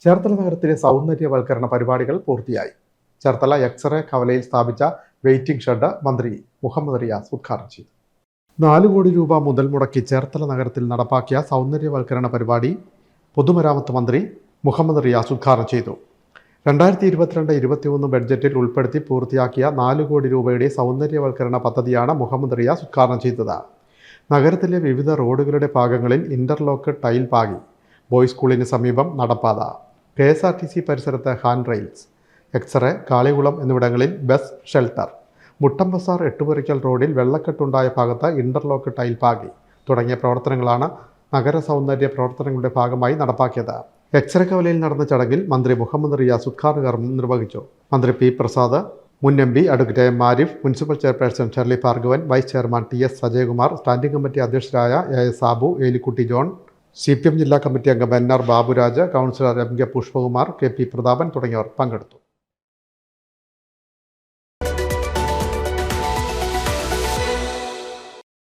ചേർത്തല നഗരത്തിലെ സൗന്ദര്യവൽക്കരണ പരിപാടികൾ പൂർത്തിയായി. ചേർത്തല എക്സ്റേ കവലയിൽ സ്ഥാപിച്ച വെയിറ്റിംഗ് ഷെഡ് മന്ത്രി മുഹമ്മദ് റിയാസ് ഉദ്ഘാടനം ചെയ്തു. 4 കോടി രൂപ മുതൽ മുടക്കി ചേർത്തല നഗരത്തിൽ നടപ്പാക്കിയ സൗന്ദര്യവൽക്കരണ പരിപാടി പൊതുമരാമത്ത് മന്ത്രി മുഹമ്മദ് റിയാസ് ഉദ്ഘാടനം ചെയ്തു. 2022-21 ബഡ്ജറ്റിൽ ഉൾപ്പെടുത്തി പൂർത്തിയാക്കിയ 4 കോടി രൂപയുടെ സൗന്ദര്യവൽക്കരണ പദ്ധതിയാണ് മുഹമ്മദ് റിയാസ് ഉദ്ഘാടനം ചെയ്തത്. നഗരത്തിലെ വിവിധ റോഡുകളുടെ ഭാഗങ്ങളിൽ ഇന്റർലോക്ക് ടൈൽ പാകി, ബോയ്സ് സ്കൂളിന് സമീപം നടപ്പാത, KSRTC പരിസരത്ത് ഹാൻഡ് റെയിൽസ്, എക്സ്റേ, കാളികുളം എന്നിവിടങ്ങളിൽ ബസ് ഷെൽട്ടർ, മുട്ടംബസാർ എട്ടുപുരയ്ക്കൽ റോഡിൽ വെള്ളക്കെട്ടുണ്ടായ ഭാഗത്ത് ഇന്റർലോക്ക് ടൈൽ പാകി തുടങ്ങിയ പ്രവർത്തനങ്ങളാണ് നഗര സൗന്ദര്യ പ്രവർത്തനങ്ങളുടെ ഭാഗമായി നടപ്പാക്കിയത്. എക്സ്റേ കവലയിൽ നടന്ന ചടങ്ങിൽ മന്ത്രി മുഹമ്മദ് റിയാസ് ഉദ്ഘാടന കർമ്മം നിർവഹിച്ചു. മന്ത്രി പി പ്രസാദ്, മുൻ MP advocate M Arif, municipal chairperson Sherly Bhargavan, vice chairman TS Ajayakumar, standing committee അധ്യക്ഷരായ AS സാബു, ഏലിക്കുട്ടി ജോൺ, CPM ജില്ലാ കമ്മിറ്റി അംഗം NR Baburaj, councillor MK Pushpakumar, KP Prathapan തുടങ്ങിയവർ പങ്കെടുത്തു.